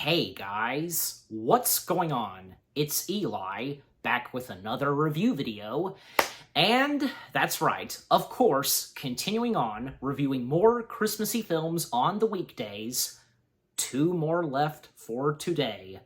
Hey guys, what's going on? It's Eli, back with another review video. And that's right, of course, continuing on, reviewing more Christmassy films on the weekdays. 2 more left for today.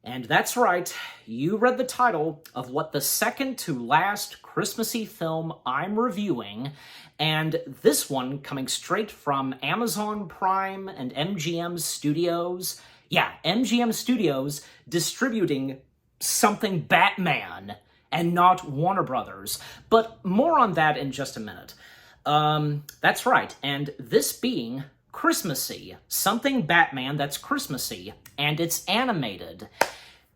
And that's right, you read the title of what the second to last Christmassy film I'm reviewing, and this one coming straight from Amazon Prime and MGM Studios. Yeah, MGM Studios distributing something Batman and not Warner Brothers. But more on that in just a minute. That's right, and this being Christmassy, something Batman that's Christmassy, and it's animated.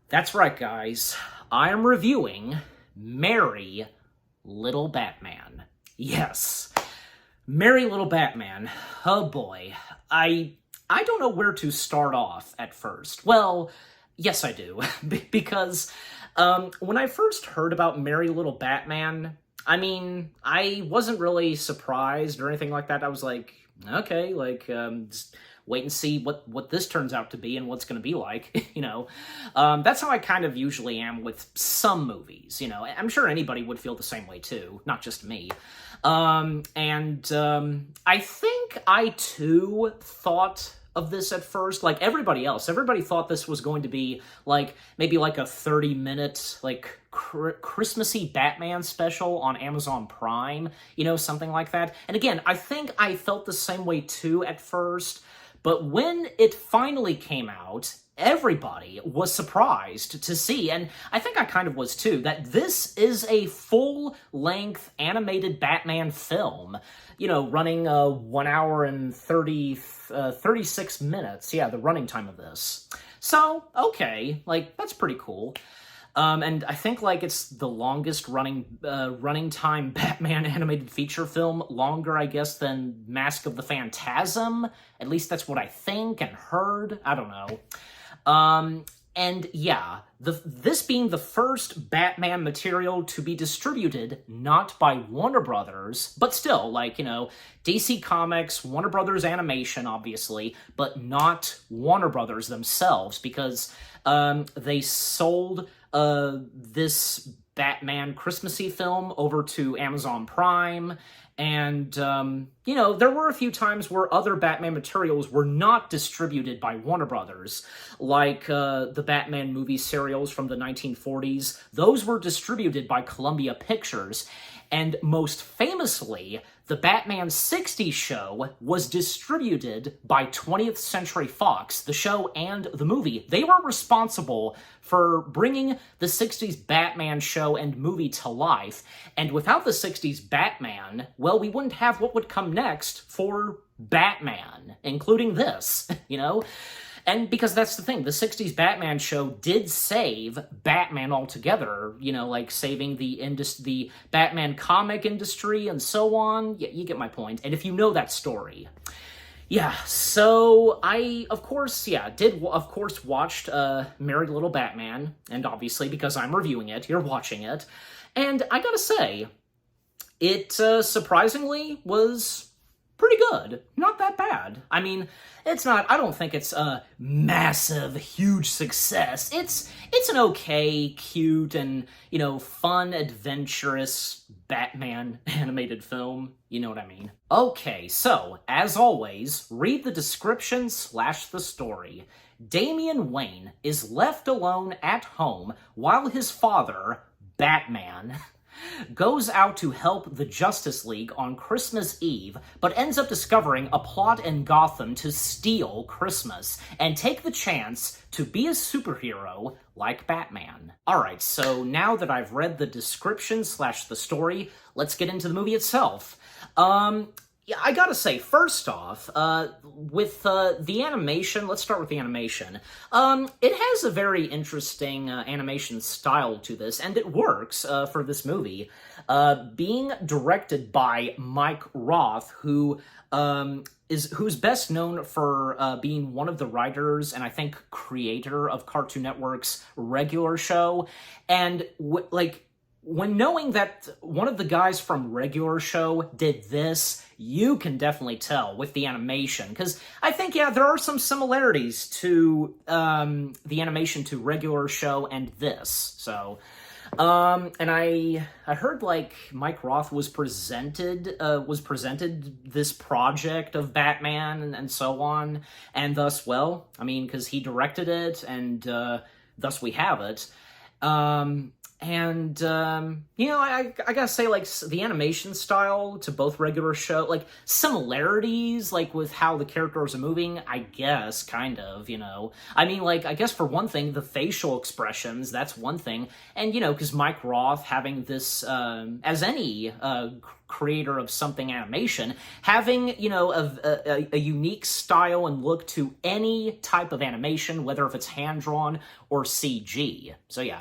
That's right, guys. I am reviewing Merry Little Batman. Yes, Merry Little Batman. Oh boy, I don't know where to start off at first. Well, yes I do, because when I first heard about Merry Little Batman, I wasn't really surprised or anything like that. I was like, okay, just wait and see what this turns out to be and what's going to be like, That's how I kind of usually am with some movies, I'm sure anybody would feel the same way too, not just me. I think I too thought of this at first, like everybody else. Everybody thought this was going to be maybe a 30-minute Christmassy Batman special on Amazon Prime, something like that. And again, I think I felt the same way too at first, but when it finally came out, everybody was surprised to see, and I think I kind of was too, that this is a full-length animated Batman film, running 1 hour and 36 minutes. Yeah, the running time of this. So, okay, that's pretty cool. And I think, it's the longest running time Batman animated feature film, longer, I guess, than Mask of the Phantasm. At least that's what I think and heard. I don't know. And yeah, this being the first Batman material to be distributed not by Warner Brothers, but still, DC Comics, Warner Brothers Animation, obviously, but not Warner Brothers themselves, because they sold this Batman Christmassy film over to Amazon Prime, and, there were a few times where other Batman materials were not distributed by Warner Brothers, like the Batman movie serials from the 1940s. Those were distributed by Columbia Pictures, and most famously, the Batman 60s show was distributed by 20th Century Fox, the show and the movie. They were responsible for bringing the 60s Batman show and movie to life, and without the 60s Batman, well, we wouldn't have what would come next for Batman, including this, And because that's the thing, the 60s Batman show did save Batman altogether, saving the Batman comic industry and so on. Yeah, you get my point. And if you know that story. Yeah, so I, of course, watched Merry Little Batman, and obviously, because I'm reviewing it, you're watching it, and I gotta say, it surprisingly was pretty good. Not that bad. It's not, I don't think it's a massive, huge success. It's an okay, cute, and, fun, adventurous Batman animated film. You know what I mean? Okay, so, as always, read the description / the story. Damian Wayne is left alone at home while his father, Batman, goes out to help the Justice League on Christmas Eve, but ends up discovering a plot in Gotham to steal Christmas and take the chance to be a superhero like Batman. Alright, so now that I've read the description / the story, let's get into the movie itself. Yeah, I gotta say, first off, with the animation, let's start with the animation. It has a very interesting animation style to this, and it works for this movie. Being directed by Mike Roth, who's best known for being one of the writers and I think creator of Cartoon Network's Regular Show, and when knowing that one of the guys from regular show did this, you can definitely tell with the animation. Because I think, yeah, there are some similarities to the animation to regular show and this. So, and I heard, like, Mike Roth was presented this project of Batman and so on, and thus, well, I mean, because he directed it, and thus we have it. You know, I gotta say, like, the animation style to both regular show, like, similarities, like, with how the characters are moving, I guess, kind of, you know. I mean, like, I guess for one thing, the facial expressions, that's one thing. And, you know, because Mike Roth having this, as any creator of something animation, having, you know, a unique style and look to any type of animation, whether if it's hand-drawn or CG. So, yeah.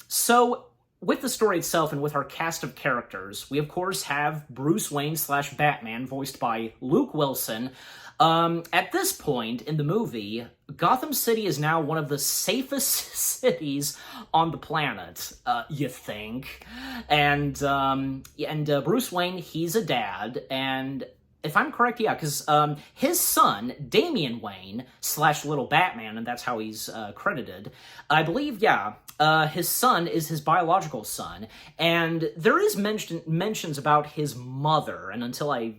So with the story itself and with our cast of characters, we of course have Bruce Wayne / Batman, voiced by Luke Wilson. At this point in the movie, Gotham City is now one of the safest cities on the planet, you think. And Bruce Wayne, he's a dad, and if I'm correct, yeah, because his son, Damian Wayne / Little Batman, and that's how he's credited, I believe, yeah, his son is his biological son, and there is mentions about his mother, and until I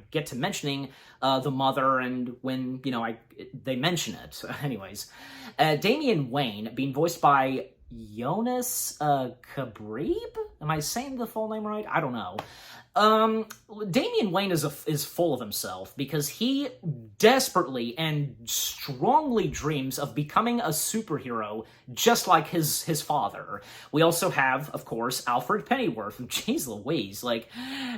get to mentioning the mother, and when, you know, they mention it. Anyways, Damian Wayne, being voiced by Jonas Kabrib? Am I saying the full name right? I don't know. Damian Wayne is full of himself because he desperately and strongly dreams of becoming a superhero just like his father. We also have, of course, Alfred Pennyworth. Jeez Louise, like,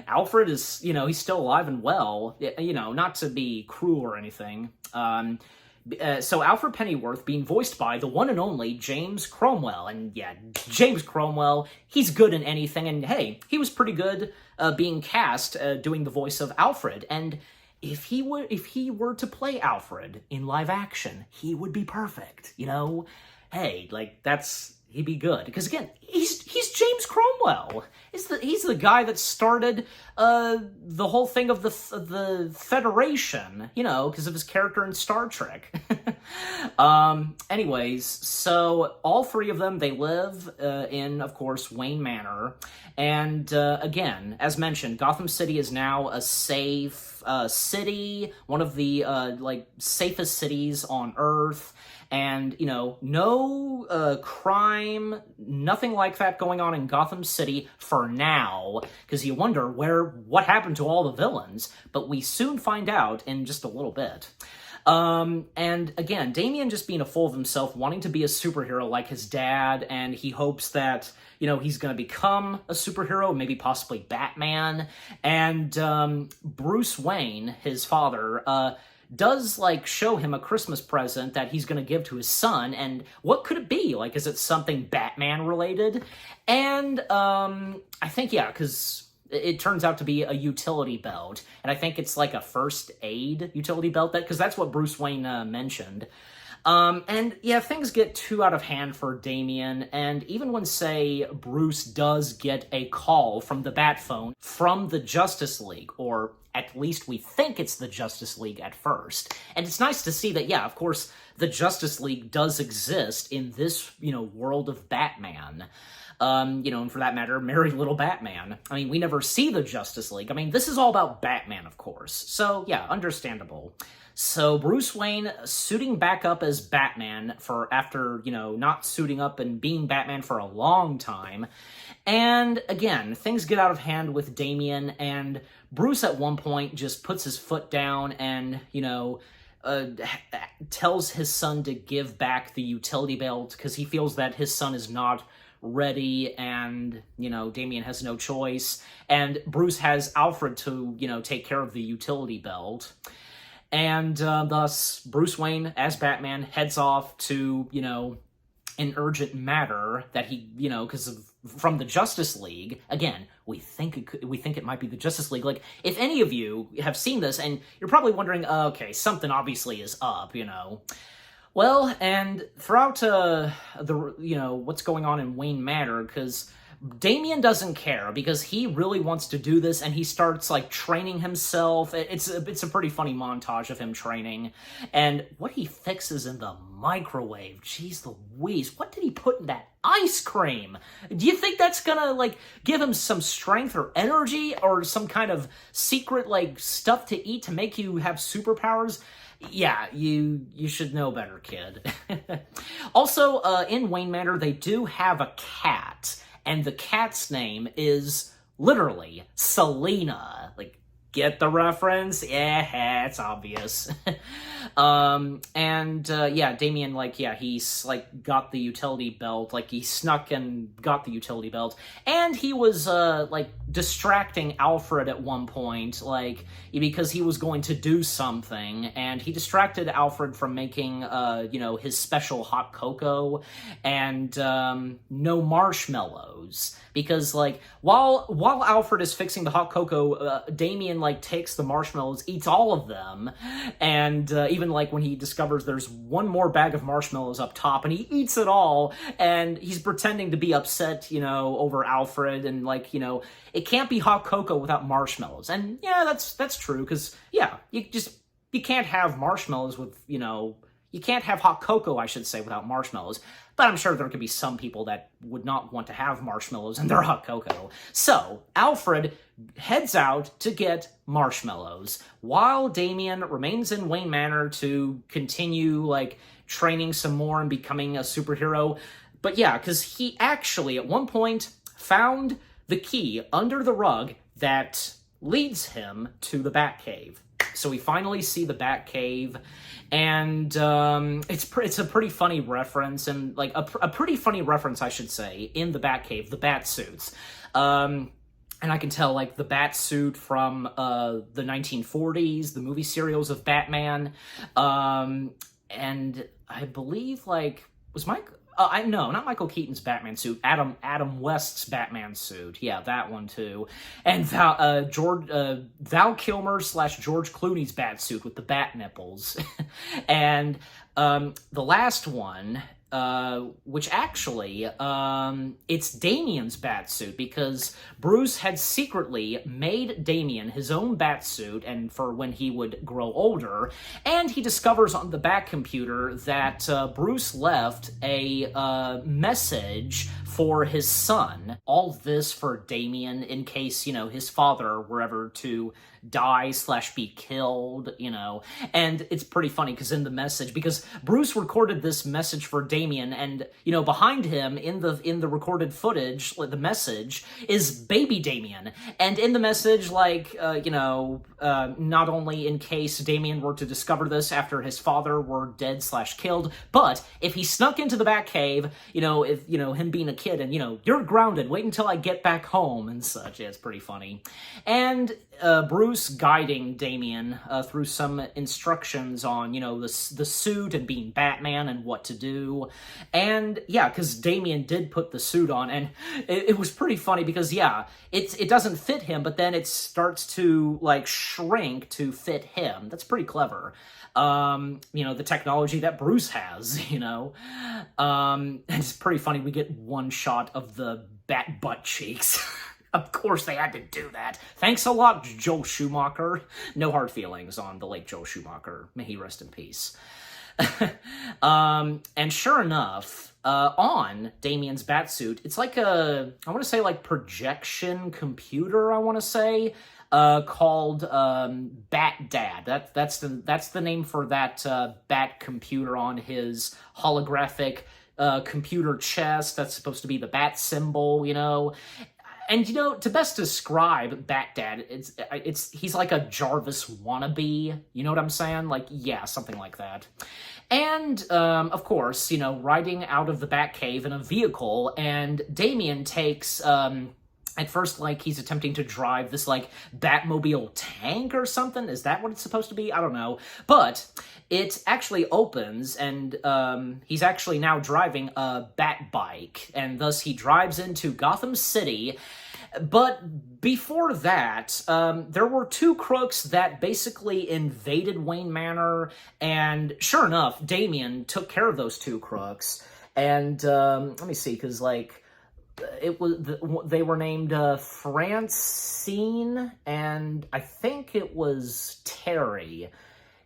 Alfred is, you know, he's still alive and well, you know, not to be cruel or anything. So Alfred Pennyworth being voiced by the one and only James Cromwell. And yeah, James Cromwell, he's good in anything. And hey, he was pretty good being cast doing the voice of Alfred. And if he were to play Alfred in live action, he would be perfect, you know? Hey, like, he'd be good. Because again, he's James Cromwell. He's the guy that started the whole thing of the Federation, you know, because of his character in Star Trek. Anyways, so all three of them, they live in, of course, Wayne Manor. And again, as mentioned, Gotham City is now a safe city, one of the like safest cities on Earth. And, you know, no crime, nothing like that going on in Gotham City for now, because you wonder what happened to all the villains, but we soon find out in just a little bit. And again, Damian just being a fool of himself, wanting to be a superhero like his dad, and he hopes that, you know, he's going to become a superhero, maybe possibly Batman. And Bruce Wayne, his father, does, like, show him a Christmas present that he's going to give to his son, and what could it be? Like, is it something Batman-related? And I think, yeah, because it turns out to be a utility belt, and I think it's like a first aid utility belt, because that's what Bruce Wayne mentioned. And yeah, things get too out of hand for Damian, and even when, say, Bruce does get a call from the Bat phone from the Justice League, or at least we think it's the Justice League at first. And it's nice to see that, yeah, of course, the Justice League does exist in this, you know, world of Batman. You know, and for that matter, Merry Little Batman. I mean, we never see the Justice League. I mean, this is all about Batman, of course. So, yeah, understandable. So Bruce Wayne suiting back up as Batman after, you know, not suiting up and being Batman for a long time. And again, things get out of hand with Damian, and Bruce at one point just puts his foot down and, you know, tells his son to give back the utility belt because he feels that his son is not ready, and, you know, Damian has no choice. And Bruce has Alfred to, you know, take care of the utility belt. And thus, Bruce Wayne, as Batman, heads off to, you know, an urgent matter that he, you know, from the Justice League. Again, we think it might be the Justice League. Like, if any of you have seen this, and you're probably wondering, okay, something obviously is up, you know. Well, and throughout what's going on in Wayne Manor, because Damian doesn't care because he really wants to do this, and he starts like training himself. It's a pretty funny montage of him training, and what he fixes in the microwave. Jeez Louise, what did he put in that ice cream? Do you think that's gonna like give him some strength or energy or some kind of secret like stuff to eat to make you have superpowers? Yeah, you should know better, kid. Also, in Wayne Manor, they do have a cat, and the cat's name is literally Selena. Like, get the reference? Yeah, it's obvious. Damian, he's, got the utility belt. Like, he snuck and got the utility belt. And he was, distracting Alfred at one point, because he was going to do something. And he distracted Alfred from making, his special hot cocoa and, no marshmallows. Because, while Alfred is fixing the hot cocoa, Damian, takes the marshmallows, eats all of them, and even, when he discovers there's one more bag of marshmallows up top, and he eats it all, and he's pretending to be upset, over Alfred, and, it can't be hot cocoa without marshmallows. And, yeah, that's true, because, yeah, you can't have marshmallows with, you can't have hot cocoa, I should say, without marshmallows. But I'm sure there could be some people that would not want to have marshmallows in their hot cocoa. So, Alfred heads out to get marshmallows, while Damian remains in Wayne Manor to continue, training some more and becoming a superhero. But yeah, because he actually, at one point, found the key under the rug that leads him to the Batcave. So we finally see the Batcave, and it's a pretty funny reference, and a pretty funny reference, I should say, in the Batcave, the Batsuits. And I can tell, the Batsuit from the 1940s, the movie serials of Batman, and I believe, was Mike... no, not Michael Keaton's Batman suit. Adam West's Batman suit. Yeah, that one too. And Val Kilmer / George Clooney's bat suit with the bat nipples. And the last one, which actually, it's Damian's batsuit, because Bruce had secretly made Damian his own batsuit, and for when he would grow older, and he discovers on the Bat computer that Bruce left a message for his son. All this for Damian in case, his father were ever to die / be killed, and it's pretty funny because in the message, because Bruce recorded this message for Damian, and, behind him in the recorded footage, the message is baby Damian, and in the message, not only in case Damian were to discover this after his father were dead / killed, but if he snuck into the Batcave, if, him being a kid, and, you're grounded, wait until I get back home, and such. Yeah, it's pretty funny. And Bruce guiding Damian through some instructions on, the suit and being Batman and what to do. And, yeah, because Damian did put the suit on, and it was pretty funny because, yeah, it doesn't fit him, but then it starts to, shrink to fit him. That's pretty clever. The technology that Bruce has, and it's pretty funny. We get one shot of the bat butt cheeks. Of course they had to do that. Thanks a lot, Joel Schumacher. No hard feelings on the late Joel Schumacher. May he rest in peace. And sure enough, on Damian's batsuit, it's I want to say projection computer, I want to say, called Bat Dad. That's the name for that bat computer on his holographic computer chest. That's supposed to be the bat symbol, And, to best describe Bat Dad, he's like a Jarvis wannabe, you know what I'm saying? Yeah, something like that. And, of course, riding out of the Batcave in a vehicle, and Damian takes, at first, he's attempting to drive this, Batmobile tank or something? Is that what it's supposed to be? I don't know. But it actually opens, and he's actually now driving a Bat bike, and thus he drives into Gotham City, But before that, there were two crooks that basically invaded Wayne Manor, and sure enough, Damian took care of those two crooks. And let me see, because like they were named Francine, and I think it was Terry.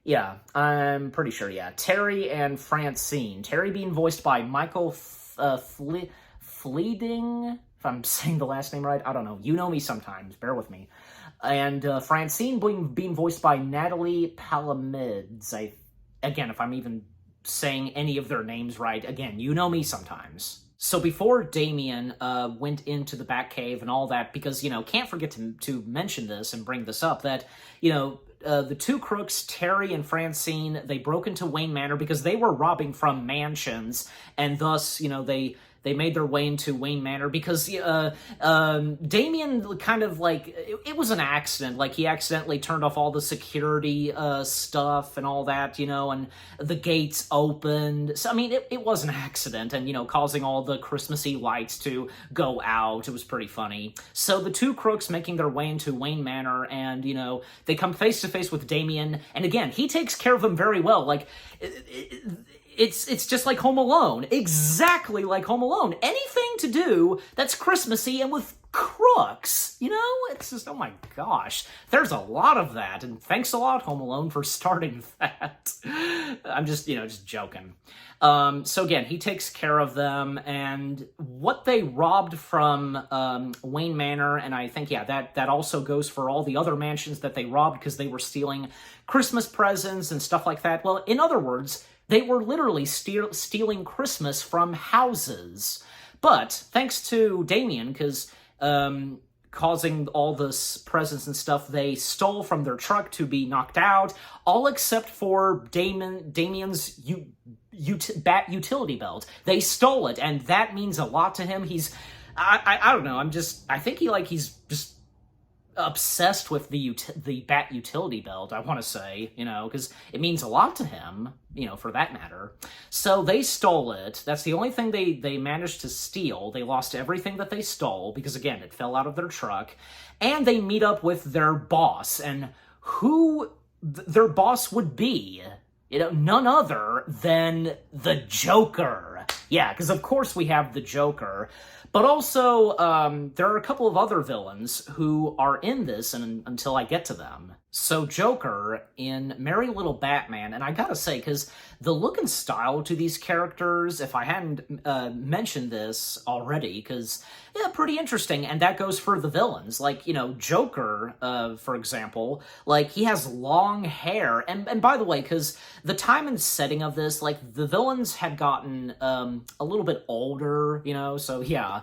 Yeah, I'm pretty sure. Yeah, Terry and Francine. Terry being voiced by Michael Fleeting. If I'm saying the last name right, I don't know. You know me sometimes. Bear with me. And Francine being voiced by Natalie Palamides. Again, if I'm even saying any of their names right, again, you know me sometimes. So before Damian went into the Batcave and all that, because, you know, can't forget to mention this and bring this up, that, you know, the two crooks, Terry and Francine, they broke into Wayne Manor because they were robbing from mansions, and thus, you know, they made their way into Wayne Manor because Damian kind of like, it was an accident. Like, he accidentally turned off all the security stuff and all that, you know, and the gates opened. So, I mean, it was an accident, and, you know, causing all the Christmassy lights to go out. It was pretty funny. So the two crooks making their way into Wayne Manor, and, you know, they come face to face with Damian, and again, he takes care of them very well. Like, it's just like Home Alone. Exactly like Home Alone. Anything to do that's Christmassy and with crooks, you know? It's just, oh my gosh. There's a lot of that, and thanks a lot, Home Alone, for starting that. I'm just, you know, just joking. So again, he takes care of them, and what they robbed from Wayne Manor, and I think, yeah, that also goes for all the other mansions that they robbed because they were stealing Christmas presents and stuff like that. Well, in other words, they were literally stealing Christmas from houses. But thanks to Damian, because causing all this presents and stuff, they stole from their truck to be knocked out, all except for Damian's bat utility belt. They stole it, and that means a lot to him. I don't know, I think he's just obsessed with the bat utility belt, I want to say, you know, because it means a lot to him, you know, for that matter. So they stole it. That's the only thing they managed to steal. They lost everything that they stole because, again, it fell out of their truck. And they meet up with their boss, and who their boss would be, you know, none other than the Joker. Yeah, because of course we have the Joker. But also, there are a couple of other villains who are in this until I get to them. So Joker in Merry Little Batman, and I gotta say, because the look and style to these characters, if I hadn't mentioned this already, because, yeah, pretty interesting, and that goes for the villains. Like, you know, Joker, for example, like, he has long hair, and by the way, because the time and setting of this, like, the villains had gotten a little bit older, you know, so yeah.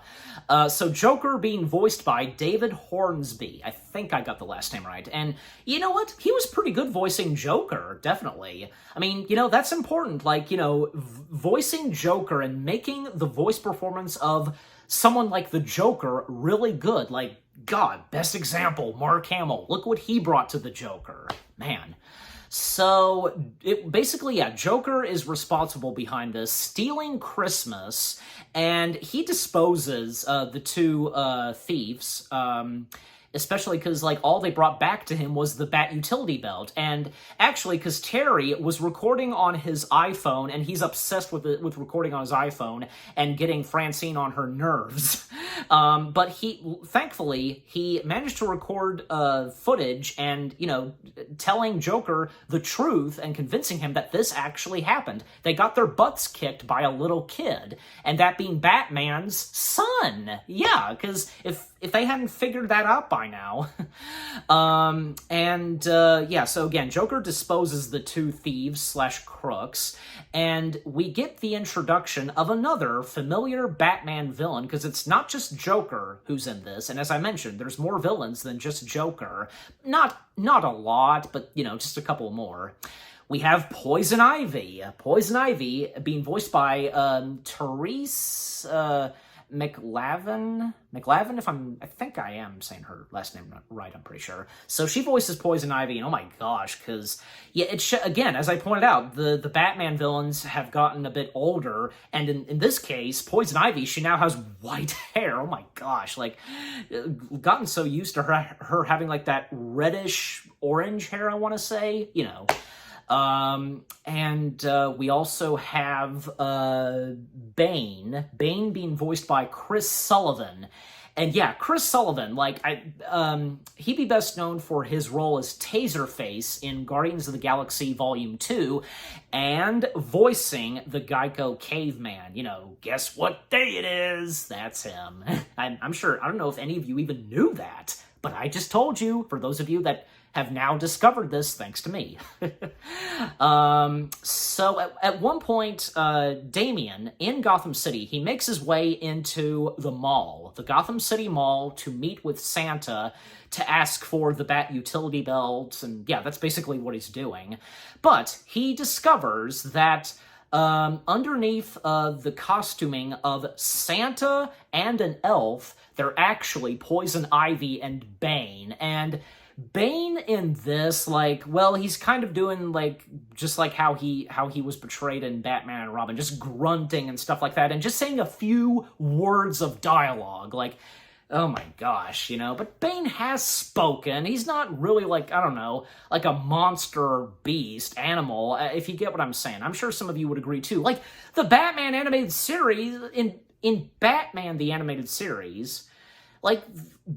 So Joker being voiced by David Hornsby. I think I got the last name right, and you know what? He was pretty good voicing Joker, definitely. I mean, you know, that's important. Like, you know, voicing Joker and making the voice performance of someone like the Joker really good. Like, God, best example, Mark Hamill. Look what he brought to the Joker. Man. So, basically, yeah, Joker is responsible behind this, stealing Christmas, and he disposes the two thieves, especially because, like, all they brought back to him was the bat utility belt. And actually, because Terry was recording on his iPhone, and he's obsessed with recording on his iPhone and getting Francine on her nerves. But thankfully, he managed to record footage and, you know, telling Joker the truth and convincing him that this actually happened. They got their butts kicked by a little kid, and that being Batman's son. Yeah, because if they hadn't figured that out by now. Yeah, so again, Joker disposes the two thieves / crooks, and we get the introduction of another familiar Batman villain, because it's not just Joker who's in this, and as I mentioned, there's more villains than just Joker. Not a lot, but, you know, just a couple more. We have Poison Ivy. Poison Ivy being voiced by Therese McLavin, I think I am saying her last name right, I'm pretty sure. So she voices Poison Ivy, and oh my gosh, because, yeah, again, as I pointed out, the Batman villains have gotten a bit older, and in this case, Poison Ivy, she now has white hair. Oh my gosh, like, gotten so used to her having, like, that reddish orange hair, I want to say, you know. We also have Bane being voiced by Chris Sullivan. And yeah, Chris Sullivan, like, he'd be best known for his role as Taserface in Guardians of the Galaxy Volume 2, and voicing the Geico Caveman. You know, guess what day it is? That's him. I'm sure, I don't know if any of you even knew that, but I just told you, for those of you that have now discovered this thanks to me. So at one point, Damian, in Gotham City, he makes his way into the mall, the Gotham City Mall, to meet with Santa to ask for the Bat utility belt, and yeah, that's basically what he's doing. But he discovers that underneath the costuming of Santa and an elf, they're actually Poison Ivy and Bane, and Bane in this, like, well, he's kind of doing, like, just like how he was portrayed in Batman and Robin, just grunting and stuff like that, and just saying a few words of dialogue, like, oh my gosh, you know, but Bane has spoken. He's not really, like, I don't know, like a monster beast animal, if you get what I'm saying. I'm sure some of you would agree, too. Like, the Batman animated series, in Batman the Animated Series, like,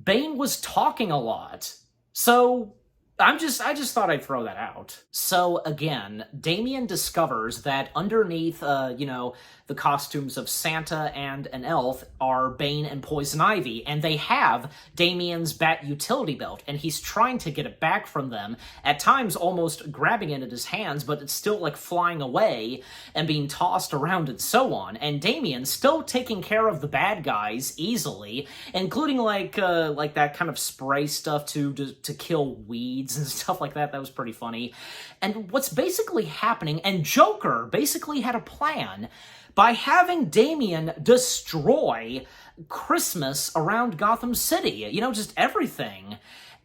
Bane was talking a lot. So, I just thought I'd throw that out. So, again, Damian discovers that underneath, you know, the costumes of Santa and an elf are Bane and Poison Ivy, and they have Damian's Bat utility belt, and he's trying to get it back from them, at times almost grabbing it in his hands, but it's still, like, flying away and being tossed around and so on, and Damian's still taking care of the bad guys easily, including, like that kind of spray stuff to kill weeds and stuff like that. That was pretty funny. And what's basically happening, and Joker basically had a plan, by having Damian destroy Christmas around Gotham City, you know, just everything.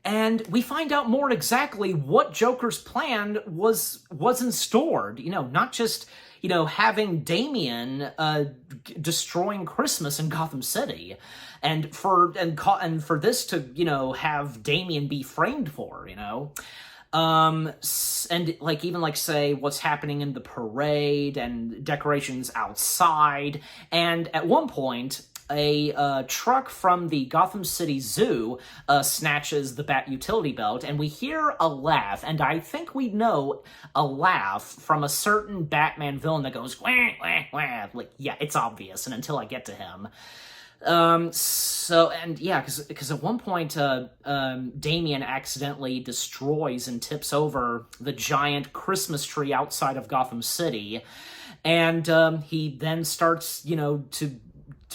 And we find out more exactly what Joker's plan was in store, you know, not just, you know, having Damian destroying Christmas in Gotham City, and for this to, you know, have Damian be framed for, you know. And, like, even, like, say, what's happening in the parade and decorations outside, and at one point, a truck from the Gotham City Zoo snatches the Bat utility belt, and we hear a laugh, and I think we know a laugh from a certain Batman villain that goes, wah, wah, wah. Like, yeah, it's obvious, and until I get to him. Because at one point, Damian accidentally destroys and tips over the giant Christmas tree outside of Gotham City, and he then starts, you know, to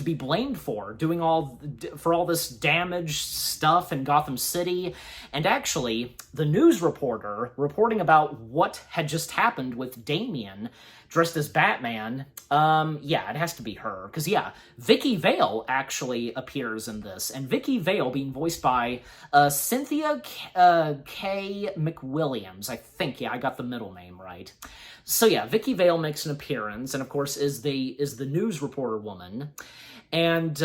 be blamed for all this damaged stuff in Gotham City. And actually, the news reporter reporting about what had just happened with Damian dressed as Batman, yeah, it has to be her. Because, yeah, Vicky Vale actually appears in this. And Vicky Vale being voiced by Cynthia K. McWilliams. I think, yeah, I got the middle name right. So, yeah, Vicky Vale makes an appearance, and, of course, is the news reporter woman. And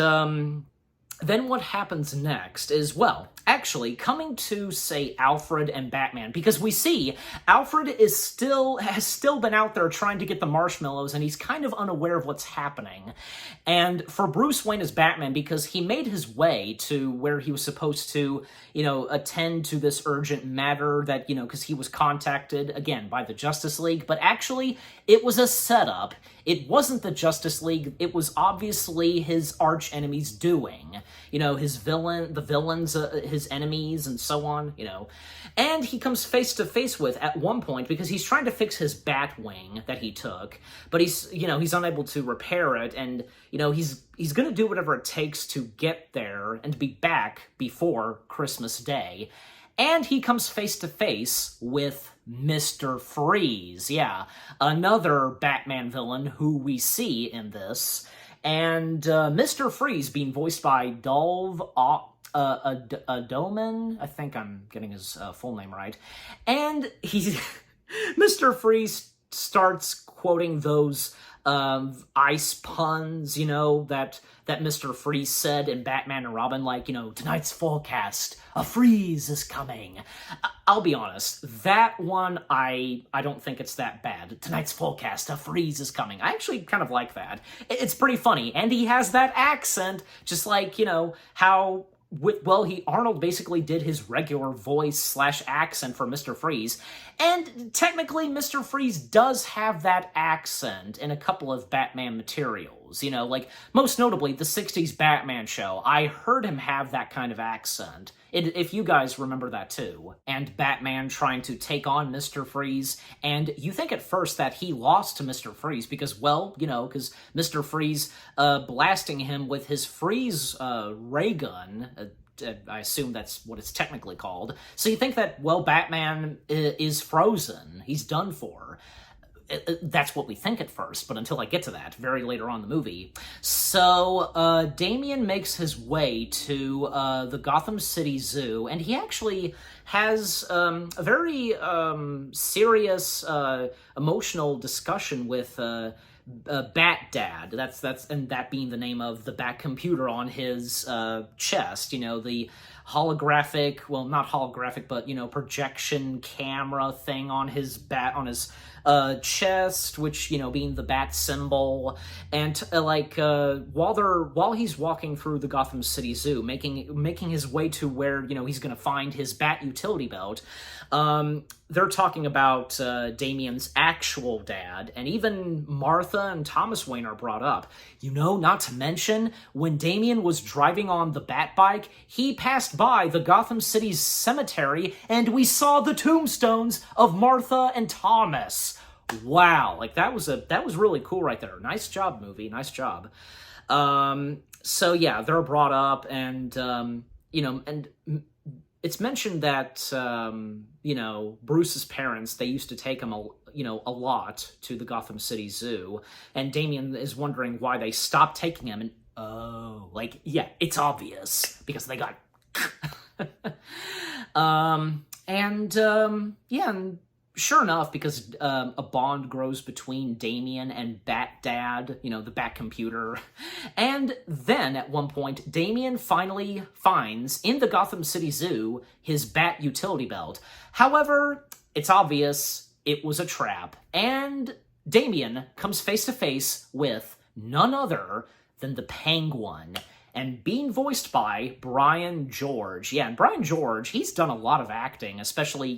then what happens next is, well, actually coming to, say, Alfred and Batman, because we see Alfred has still been out there trying to get the marshmallows, and he's kind of unaware of what's happening. And for Bruce Wayne as Batman, because he made his way to where he was supposed to, you know, attend to this urgent matter that, you know, because he was contacted, again, by the Justice League, but actually, it was a setup. It wasn't the Justice League. It was obviously his arch enemies doing. You know, the villains, his enemies, and so on, you know. And he comes face to face with, at one point, because he's trying to fix his Batwing that he took, but he's unable to repair it, and, you know, he's gonna do whatever it takes to get there and to be back before Christmas Day. And he comes face to face with Mr. Freeze, yeah, another Batman villain who we see in this. and Mr. Freeze being voiced by Doman. I think I'm getting his full name right. And he's Mr. Freeze starts quoting those ice puns, that Mr. Freeze said in Batman and Robin, like, tonight's forecast, a freeze is coming. I'll be honest, that one, I don't think it's that bad. Tonight's forecast, a freeze is coming. I actually kind of like that. It's pretty funny, and he has that accent, just like, how... Arnold basically did his regular voice / accent for Mr. Freeze, and technically Mr. Freeze does have that accent in a couple of Batman materials, like most notably the 60s Batman show. I heard him have that kind of accent, if you guys remember that too. And Batman trying to take on Mr. Freeze, and you think at first that he lost to Mr. Freeze because, because Mr. Freeze blasting him with his freeze ray gun. I assume that's what it's technically called. So you think that, Batman is frozen. He's done for. That's what we think at first, but until I get to that, very later on in the movie. So, Damian makes his way to the Gotham City Zoo, and he actually has a very serious, emotional discussion with Bat Dad. That's and that being the name of the Bat computer on his chest. The holographic, not holographic, but projection camera thing on his chest, which being the bat symbol. And while he's walking through the Gotham City Zoo, making his way to where he's gonna find his bat utility belt, they're talking about Damian's actual dad, and even Martha and Thomas Wayne are brought up. Not to mention, when Damian was driving on the bat bike, he passed by the Gotham City's cemetery, and we saw the tombstones of Martha and Thomas. Wow, that was really cool right there. Nice job, movie. Nice job. So yeah, they're brought up, and and it's mentioned that Bruce's parents, they used to take him a lot to the Gotham City Zoo, and Damian is wondering why they stopped taking him, and it's obvious because they got and sure enough, because a bond grows between Damian and Bat Dad, the Bat computer. And then, at one point, Damian finally finds, in the Gotham City Zoo, his Bat utility belt. However, it's obvious it was a trap, and Damian comes face to face with none other than the Penguin, and being voiced by Brian George. Yeah, and Brian George, he's done a lot of acting, especially,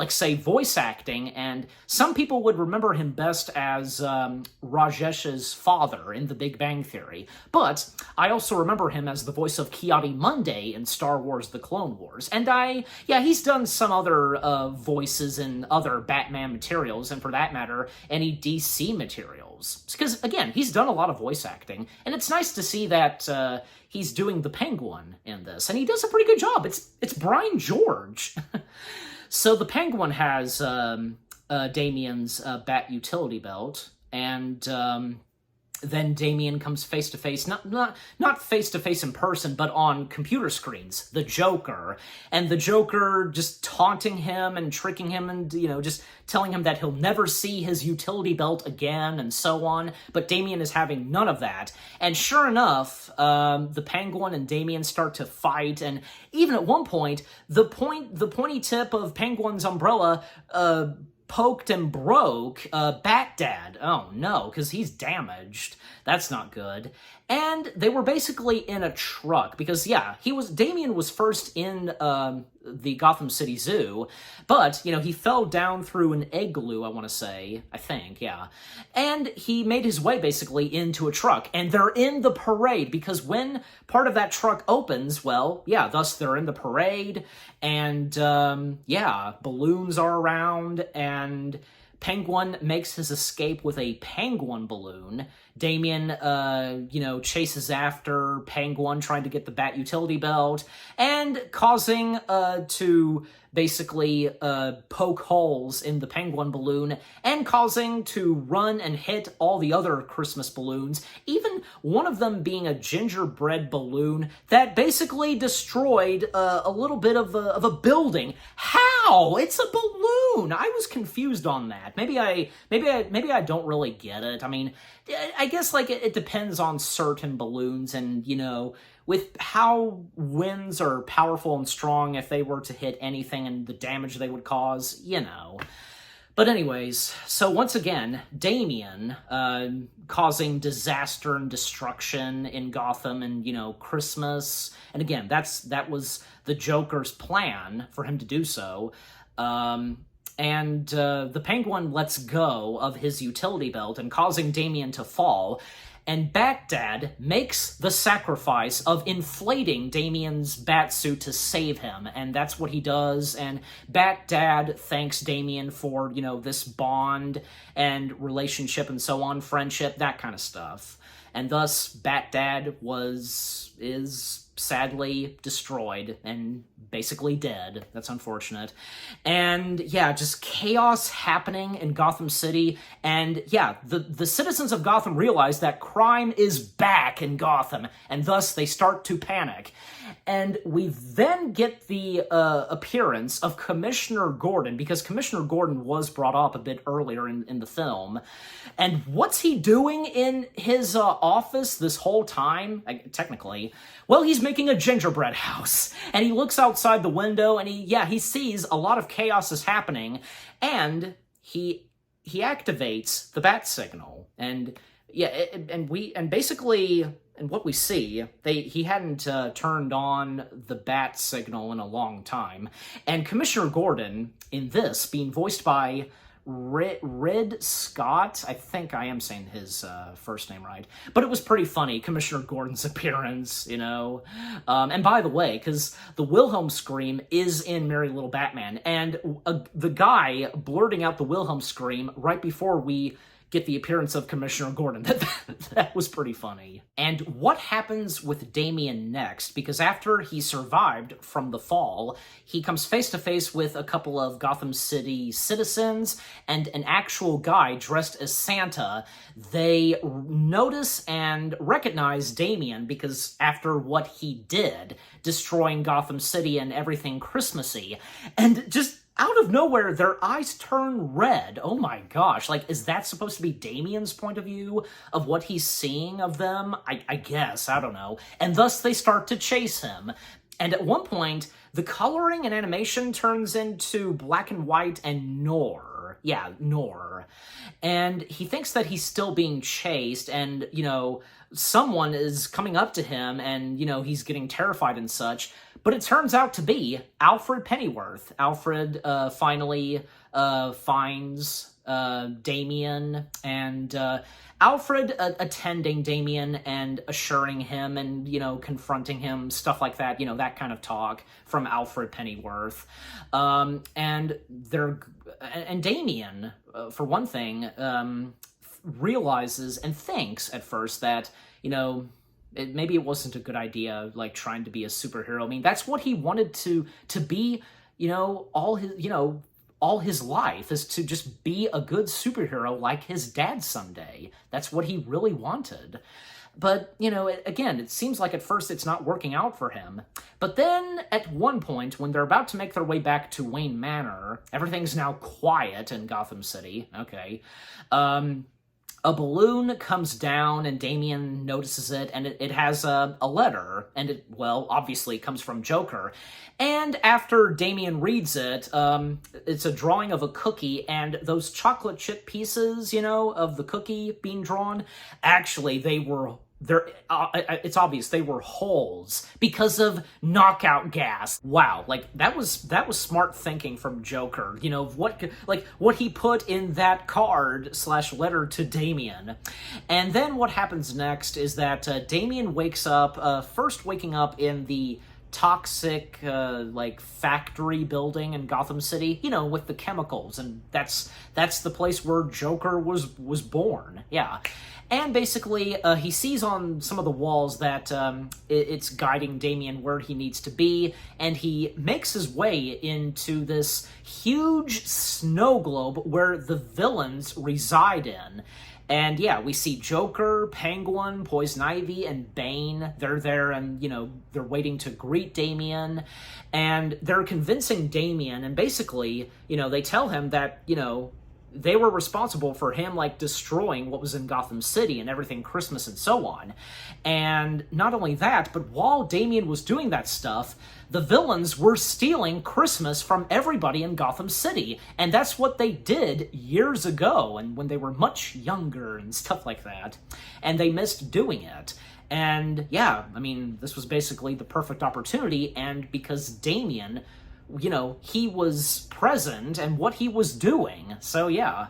say, voice acting, and some people would remember him best as Rajesh's father in The Big Bang Theory, but I also remember him as the voice of Ki-Adi-Mundi in Star Wars The Clone Wars, and he's done some other voices in other Batman materials, and for that matter, any DC materials. Because, again, he's done a lot of voice acting, and it's nice to see that he's doing the Penguin in this, and he does a pretty good job. It's Brian George. So the Penguin has Damian's Bat utility belt, and then Damian comes face to face, not face to face in person, but on computer screens, the Joker, and the Joker just taunting him and tricking him, and just telling him that he'll never see his utility belt again, and so on. But Damian is having none of that, and sure enough, the Penguin and Damian start to fight, and even at one point, the pointy tip of Penguin's umbrella poked and broke Bat Dad. Oh no, because he's damaged. That's not good. And they were basically in a truck, because Damian was first in the Gotham City Zoo, but he fell down through an igloo, I think, yeah. And he made his way basically into a truck, and they're in the parade, because when part of that truck opens, thus they're in the parade, and balloons are around, and Penguin makes his escape with a penguin balloon. Damian, chases after Penguin, trying to get the Bat utility belt, and causing to basically poke holes in the Penguin balloon and causing to run and hit all the other Christmas balloons, even one of them being a gingerbread balloon that basically destroyed a little bit of a building. How? It's a balloon! I was confused on that. Maybe I don't really get it. I mean, I guess like it depends on certain balloons, and with how winds are powerful and strong, if they were to hit anything and the damage they would cause, But anyways, so once again, Damian causing disaster and destruction in Gotham and, Christmas. And again, that was the Joker's plan for him to do so. And the Penguin lets go of his utility belt and causing Damian to fall. And Bat-Dad makes the sacrifice of inflating Damian's batsuit to save him, and that's what he does, and Bat-Dad thanks Damian for, this bond and relationship and so on, friendship, that kind of stuff. And thus, Bat-Dad is sadly destroyed and basically dead. That's unfortunate. And yeah, just chaos happening in Gotham City. And yeah, the citizens of Gotham realize that crime is back in Gotham, and thus they start to panic. And we then get the appearance of Commissioner Gordon, because Commissioner Gordon was brought up a bit earlier in the film. And what's he doing in his office this whole time? Technically, well, he's making a gingerbread house. And he looks outside the window, and he sees a lot of chaos is happening, and he activates the bat signal. And yeah, and basically, and what we see, he hadn't turned on the bat signal in a long time. And Commissioner Gordon, in this, being voiced by Red Scott, I think I am saying his first name right, but it was pretty funny, Commissioner Gordon's appearance, And by the way, because the Wilhelm scream is in Merry Little Batman, and the guy blurting out the Wilhelm scream right before we get the appearance of Commissioner Gordon. That was pretty funny. And what happens with Damian next? Because after he survived from the fall, he comes face to face with a couple of Gotham City citizens and an actual guy dressed as Santa. They notice and recognize Damian because after what he did, destroying Gotham City and everything Christmassy, and just out of nowhere, their eyes turn red. Oh my gosh. Like, is that supposed to be Damian's point of view of what he's seeing of them? I guess. I don't know. And thus they start to chase him. And at one point, the coloring and animation turns into black and white and noir. Yeah, noir. And he thinks that he's still being chased and, someone is coming up to him and, he's getting terrified and such. But it turns out to be Alfred Pennyworth. Alfred finally finds Damian, and Alfred attending Damian and assuring him and, confronting him, stuff like that, that kind of talk from Alfred Pennyworth. And Damian, for one thing, realizes and thinks at first that, maybe it wasn't a good idea, like, trying to be a superhero. I mean, that's what he wanted to be, all his life, is to just be a good superhero like his dad someday. That's what he really wanted. But, again, it seems like at first it's not working out for him. But then, at one point, when they're about to make their way back to Wayne Manor, everything's now quiet in Gotham City. Okay. A balloon comes down, and Damian notices it, and it has a letter, and it, obviously comes from Joker. And after Damian reads it, it's a drawing of a cookie, and those chocolate chip pieces, of the cookie being drawn, actually, it's obvious they were holes because of knockout gas. Wow, that was smart thinking from Joker. What he put in that card/letter to Damian. And then what happens next is that Damian wakes up, first waking up in the toxic like factory building in Gotham City, with the chemicals, and that's the place where Joker was born. Yeah. And basically, he sees on some of the walls that it's guiding Damian where he needs to be, and he makes his way into this huge snow globe where the villains reside in. And yeah, we see Joker, Penguin, Poison Ivy, and Bane. They're there, and, they're waiting to greet Damian. And they're convincing Damian, and basically, they tell him that, they were responsible for him, like, destroying what was in Gotham City and everything Christmas and so on. And not only that, but while Damian was doing that stuff, the villains were stealing Christmas from everybody in Gotham City. And that's what they did years ago, and when they were much younger and stuff like that. And they missed doing it. And yeah, I mean, this was basically the perfect opportunity, and because Damian, he was present and what he was doing. So yeah.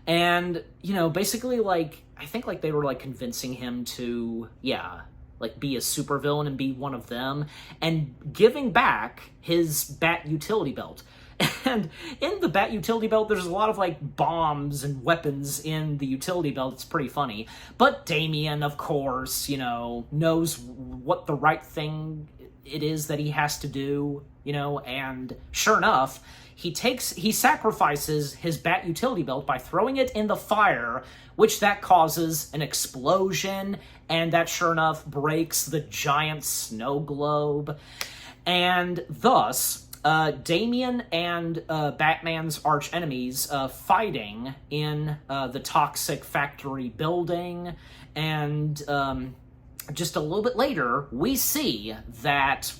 And, basically, like, I think, like, they were, like, convincing him to, yeah, like, be a supervillain and be one of them, and giving back his Bat utility belt. And in the Bat utility belt, there's a lot of, like, bombs and weapons in the utility belt. It's pretty funny. But Damian, of course, knows what the right thing it is that he has to do, and sure enough, he sacrifices his Bat utility belt by throwing it in the fire, which that causes an explosion, and that sure enough breaks the giant snow globe. And thus, Damian and Batman's arch enemies fighting in the toxic factory building, and just a little bit later, we see that,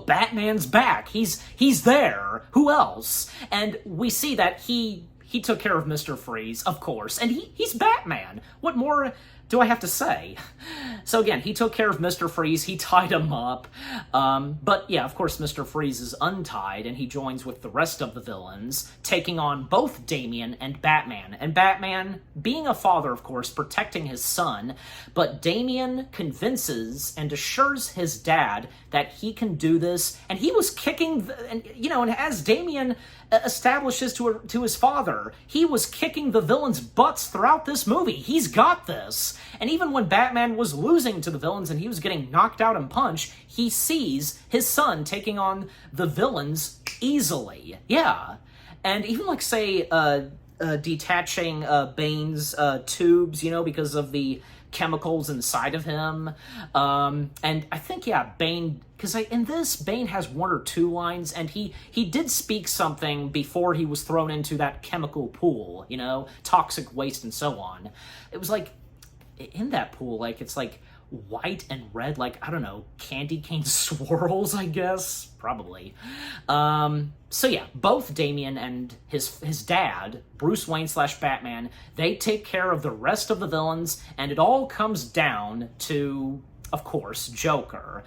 Batman's back. He's there. Who else? And we see that he took care of Mr. Freeze, of course, and he's Batman. What more do I have to say? So again, he took care of Mr. Freeze, he tied him up, but yeah, of course, Mr. Freeze is untied, and he joins with the rest of the villains, taking on both Damian and Batman. And Batman, being a father, of course, protecting his son, but Damian convinces and assures his dad that he can do this, and he was kicking, and as Damian establishes to his father, he was kicking the villains' butts throughout this movie. He's got this. And even when Batman was losing to the villains and he was getting knocked out and punched, he sees his son taking on the villains easily. Yeah. And even, like, say, detaching Bane's tubes, because of the chemicals inside of him. And I think, yeah, Bane, because in this, Bane has one or two lines, and he did speak something before he was thrown into that chemical pool, toxic waste and so on. It was like, in that pool, like, it's like white and red, like, I don't know, candy cane swirls, I guess? Probably. So yeah, both Damian and his dad, Bruce Wayne / Batman, they take care of the rest of the villains, and it all comes down to, of course, Joker.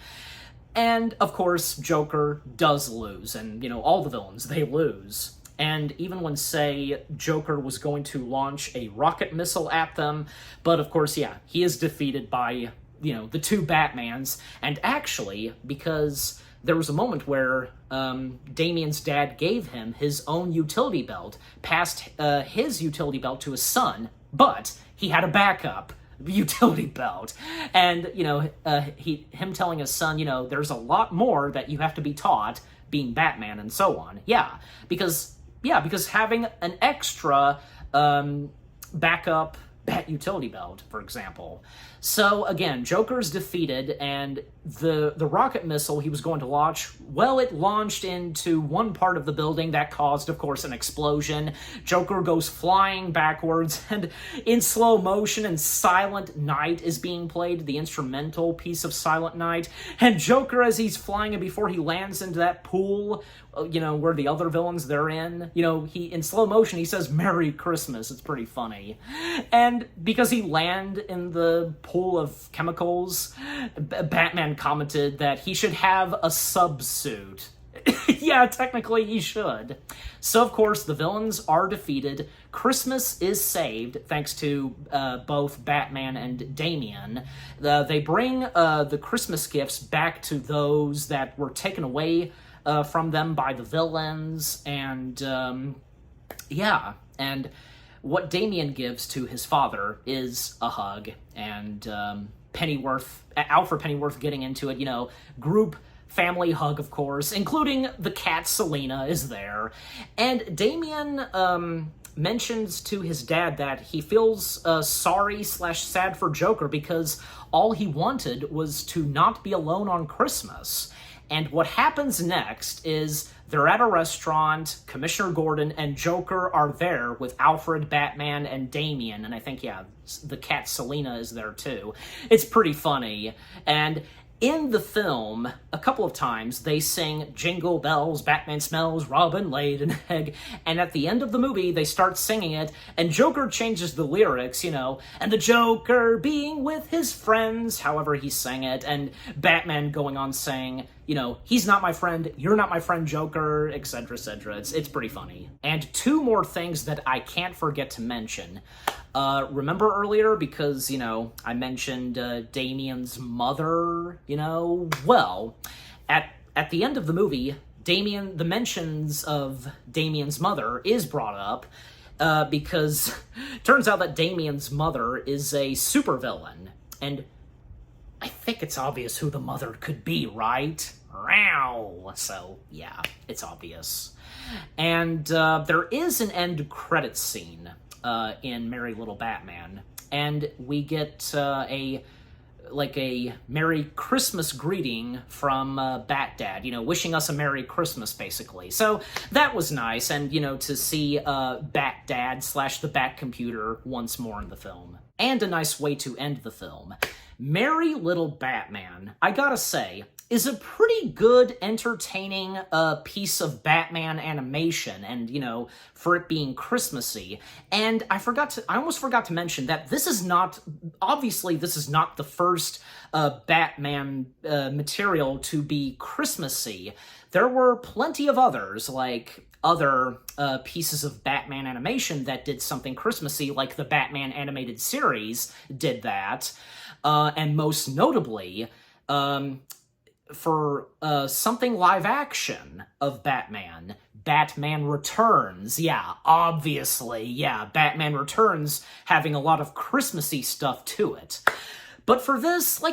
And, of course, Joker does lose, and, all the villains, they lose. And even when, say, Joker was going to launch a rocket missile at them, but of course, yeah, he is defeated by, the two Batmans, and actually, because there was a moment where Damian's dad gave him his own utility belt, passed his utility belt to his son, but he had a backup utility belt. And, him telling his son, there's a lot more that you have to be taught being Batman and so on. Yeah, because having an extra backup Bat utility belt, for example. So again, Joker's defeated, and the rocket missile he was going to launch, well, it launched into one part of the building that caused, of course, an explosion. Joker goes flying backwards, and in slow motion, and Silent Night is being played, the instrumental piece of Silent Night. And Joker, as he's flying, and before he lands into that pool, where the other villains they're in, he, in slow motion, he says, "Merry Christmas." It's pretty funny. And because he landed in the pool of chemicals, Batman commented that he should have a subsuit. Yeah, technically he should. So, of course, the villains are defeated. Christmas is saved thanks to both Batman and Damian. They bring the Christmas gifts back to those that were taken away from them by the villains, and yeah, and what Damian gives to his father is a hug, and Alfred Pennyworth getting into it, group family hug, of course, including the cat Selina is there. And Damian mentions to his dad that he feels sorry/sad for Joker because all he wanted was to not be alone on Christmas. And what happens next is they're at a restaurant, Commissioner Gordon and Joker are there with Alfred, Batman, and Damian, and I think, the cat Selina is there too. It's pretty funny. And in the film, a couple of times, they sing Jingle Bells, Batman Smells, Robin laid an egg, and at the end of the movie, they start singing it, and Joker changes the lyrics, and the Joker being with his friends, however he sang it, and Batman going on saying, he's not my friend, you're not my friend, Joker, etc., etc. It's pretty funny. And two more things that I can't forget to mention. Remember earlier, because, I mentioned Damian's mother, well, at the end of the movie, the mentions of Damian's mother is brought up, because turns out that Damian's mother is a supervillain, and I think it's obvious who the mother could be, right? So, yeah, it's obvious. And there is an end credits scene in Merry Little Batman, and we get a Merry Christmas greeting from Bat Dad, wishing us a Merry Christmas, basically. So that was nice, and, to see Bat Dad / the Bat Computer once more in the film. And a nice way to end the film. Merry Little Batman, I gotta say, is a pretty good, entertaining piece of Batman animation, and, for it being Christmassy. And I almost forgot to mention that this is not the first Batman material to be Christmassy. There were plenty of others, like other pieces of Batman animation that did something Christmassy, like the Batman animated series did that. And most notably, for something live action of Batman Returns. Yeah, obviously. Yeah, Batman Returns having a lot of Christmassy stuff to it. But for this,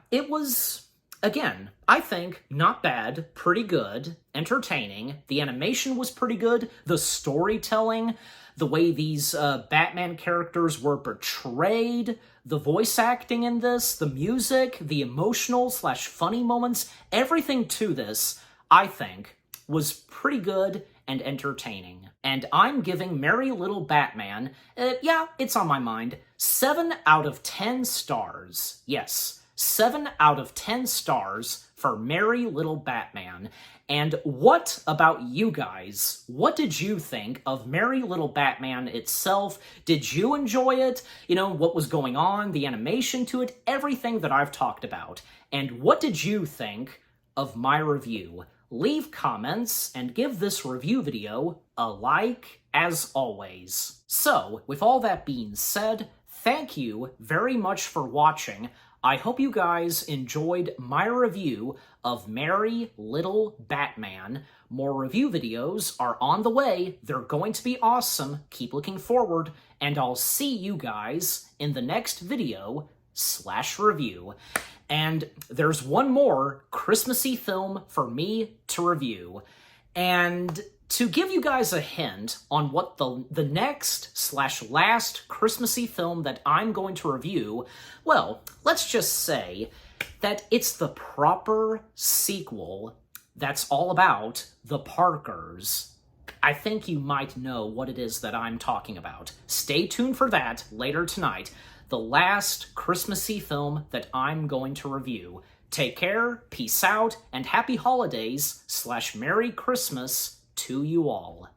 it was, again, I think, not bad, pretty good, entertaining. The animation was pretty good. The storytelling, the way these Batman characters were portrayed, the voice acting in this, the music, the emotional / funny moments, everything to this, I think, was pretty good and entertaining. And I'm giving Merry Little Batman, it's on my mind, 7 out of 10 stars. Yes, 7 out of 10 stars for Merry Little Batman. And what about you guys? What did you think of Merry Little Batman itself? Did you enjoy it? What was going on, the animation to it, everything that I've talked about. And what did you think of my review? Leave comments and give this review video a like, as always. So, with all that being said, thank you very much for watching. I hope you guys enjoyed my review of Merry Little Batman. More review videos are on the way. They're going to be awesome. Keep looking forward, and I'll see you guys in the next video / review. And there's one more Christmassy film for me to review. And to give you guys a hint on what the next / last Christmassy film that I'm going to review, well, let's just say that it's the proper sequel that's all about the Parkers. I think you might know what it is that I'm talking about. Stay tuned for that later tonight. The last Christmassy film that I'm going to review. Take care, peace out, and happy holidays / Merry Christmas to you all.